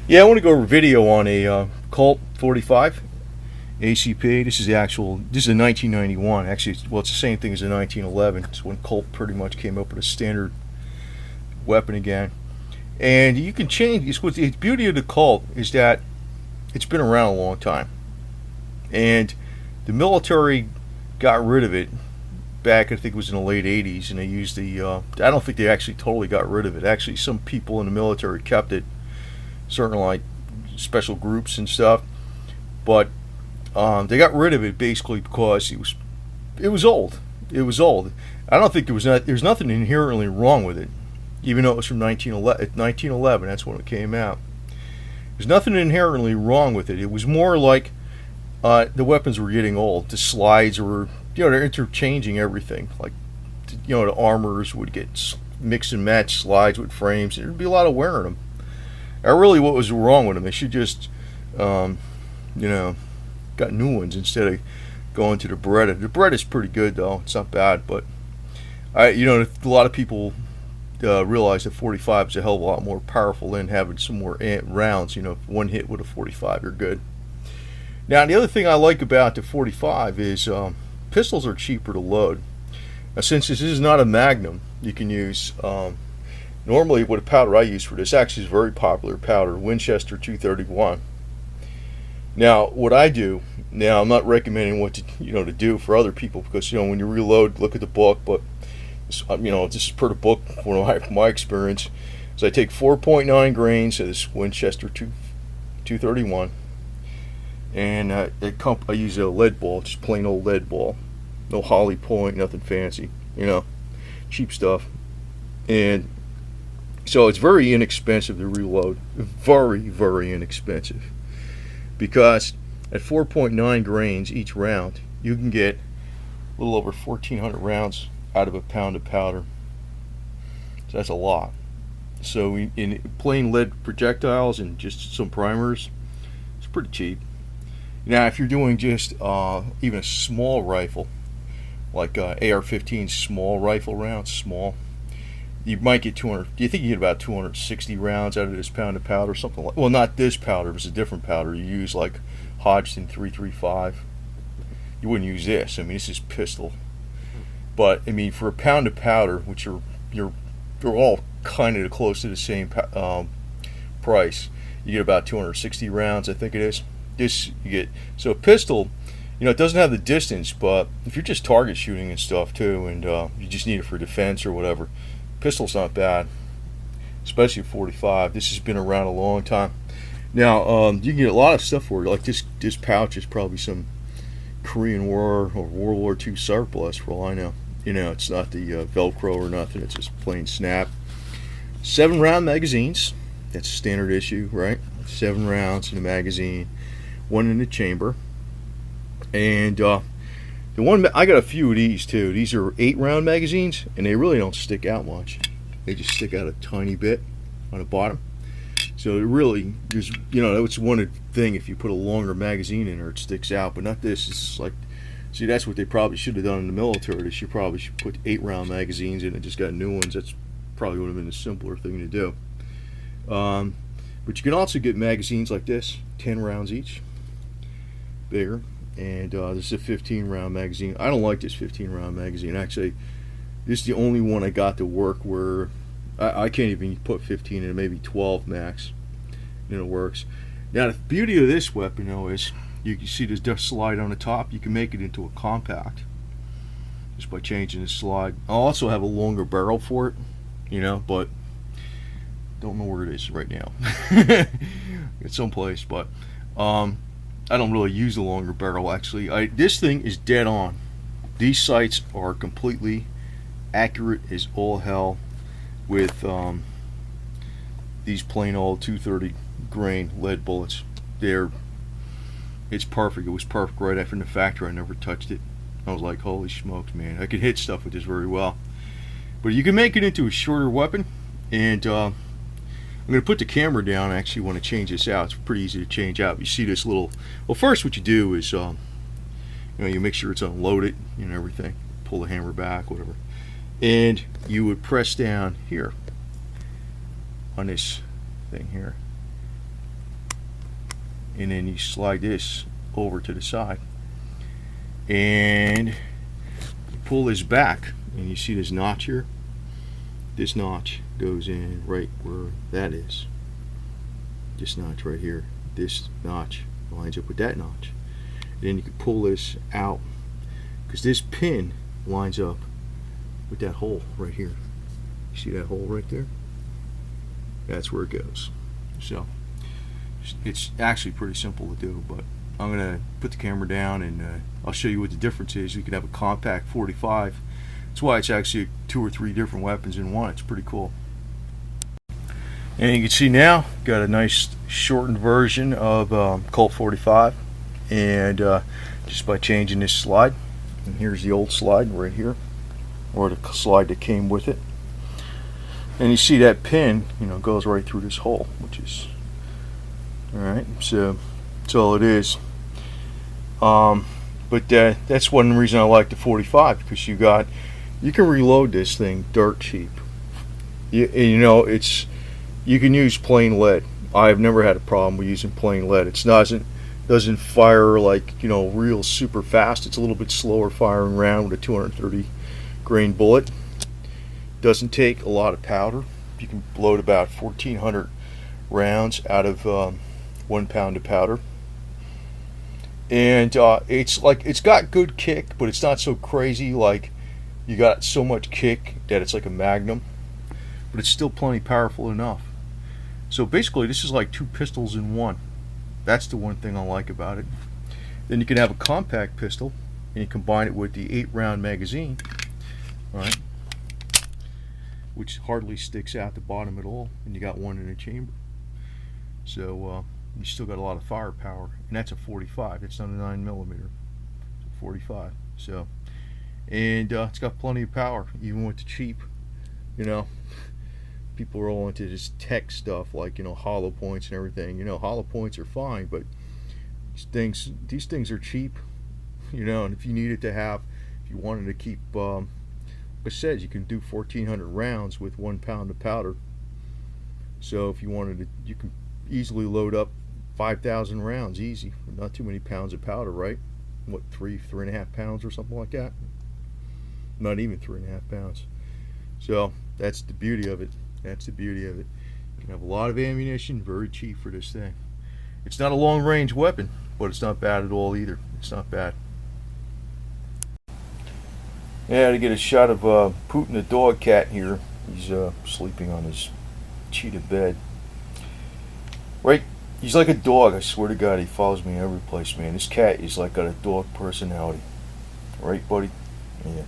Yeah, I want to go over video on a Colt 45 ACP. This is the actual. This is a 1991. Actually, well, it's the same thing as a 1911. It's when Colt pretty much came up with a standard weapon again. And you can change. The beauty of the Colt is that it's been around a long time, and the military got rid of it back. I think it was in the late '80s, and they used the. I don't think they actually totally got rid of it. Actually, some people in the military kept it, certain like special groups and stuff, but they got rid of it basically because it was old. It was old. I don't think there's nothing inherently wrong with it, even though it was from 1911. 1911, that's when it came out. There's nothing inherently wrong with it. It was more like the weapons were getting old. The slides were, they're interchanging everything. Like, the armors would get mix and match slides with frames. There'd be a lot of wear in them. Really, what was wrong with them? They should just, got new ones instead of going to the Beretta. The Beretta's pretty good though; it's not bad. But a lot of people realize that 45 is a hell of a lot more powerful than having some more rounds. One hit with a 45, you're good. Now, the other thing I like about the 45 is pistols are cheaper to load. Now, since this is not a Magnum, you can use. Normally, what a powder I use for this actually is a very popular powder, Winchester 231. Now, what I do, I'm not recommending what to do for other people because when you reload, look at the book. But this is per the book from my experience. So I take 4.9 grains of this Winchester 231, and I use a lead ball, just plain old lead ball, no Holly point, nothing fancy, cheap stuff, and so it's very inexpensive to reload, very, very inexpensive, because at 4.9 grains each round, you can get a little over 1,400 rounds out of a pound of powder. So that's a lot. So in plain lead projectiles and just some primers, it's pretty cheap. Now, if you're doing just even a small rifle, like AR-15 small rifle rounds, small, you might get 200. Do you think you get about 260 rounds out of this pound of powder, something like? Well, not this powder. It's a different powder. You use like Hodgson 335. You wouldn't use this. I mean, this is pistol. But I mean, for a pound of powder, which they're all kind of close to the same price, you get about 260 rounds. I think it is. This you get. So a pistol, it doesn't have the distance, but if you're just target shooting and stuff too, and you just need it for defense or whatever. Pistol's not bad, especially 45. This has been around a long time. Now, you can get a lot of stuff for it. Like this pouch is probably some Korean War or World War II surplus for all I know. It's not the Velcro or nothing. It's just plain snap. 7-round magazines. That's a standard issue, right? 7 rounds in a magazine, 1 in the chamber. And the one, I got a few of these too. These are 8-round magazines, and they really don't stick out much. They just stick out a tiny bit on the bottom. So it really, that's one thing. If you put a longer magazine in there, it sticks out, but not this. It's like, see, that's what they probably should have done in the military. They probably should put 8-round magazines in and just got new ones. That's probably would have been a simpler thing to do. But you can also get magazines like this, 10 rounds each, bigger. And this is a 15-round magazine. I don't like this 15-round magazine. Actually, this is the only one I got to work where I can't even put 15 in, maybe 12 max, and it works. Now, the beauty of this weapon, though, is you can see this slide on the top. You can make it into a compact just by changing the slide. I'll also have a longer barrel for it, but don't know where it is right now. It's someplace, but I don't really use a longer barrel, actually. This thing is dead on. These sights are completely accurate as all hell with these plain old 230 grain lead bullets. It's perfect. It was perfect right after the factory. I never touched it. I was like, holy smokes, man. I can hit stuff with this very well. But you can make it into a shorter weapon, and I'm going to put the camera down. I actually want to change this out. It's pretty easy to change out. You see this little, well, first what you do is you make sure it's unloaded and everything, pull the hammer back, whatever, and you would press down here on this thing here, and then you slide this over to the side, and you pull this back, and you see this notch here. This notch goes in right where that is. This notch right here. This notch lines up with that notch. And then you can pull this out, because this pin lines up with that hole right here. You see that hole right there? That's where it goes. So it's actually pretty simple to do, but I'm going to put the camera down and I'll show you what the difference is. You can have a compact 45. That's why it's actually 2 or 3 different weapons in one. It's pretty cool. And you can see now, got a nice shortened version of Colt 45, and just by changing this slide, and here's the old slide right here, or the slide that came with it, and you see that pin, goes right through this hole, which is alright. So that's all it is. But that's one reason I like the 45, because you can reload this thing dirt cheap. You can use plain lead. I've never had a problem with using plain lead. It doesn't fire like real super fast. It's a little bit slower firing round with a 230 grain bullet. Doesn't take a lot of powder. You can load about 1,400 rounds out of 1 pound of powder. And it's got good kick, but it's not so crazy like you got so much kick that it's like a Magnum, but it's still plenty powerful enough. So basically this is like 2 pistols in one. That's the one thing I like about it. Then you can have a compact pistol and you combine it with the 8-round magazine, right, which hardly sticks out the bottom at all, and you got one in a chamber. So you still got a lot of firepower, and that's a 45. It's not a 9mm. It's a 45. So, and it's got plenty of power, even with the cheap. People are all into this tech stuff, like hollow points and everything. Hollow points are fine, but these things are cheap. And if you needed to have, if you wanted to keep, like I said, you can do 1,400 rounds with 1 pound of powder. So if you wanted to, you can easily load up 5,000 rounds easy. Not too many pounds of powder, right? What, 3.5 pounds or something like that? Not even 3.5 pounds. So that's the beauty of it. That's the beauty of it. You can have a lot of ammunition, very cheap for this thing. It's not a long range weapon, but it's not bad at all either. It's not bad. Yeah, to get a shot of Putin the dog cat here. He's sleeping on his cheetah bed. Right? He's like a dog, I swear to God. He follows me every place, man. This cat is like got a dog personality. Right, buddy? Yeah.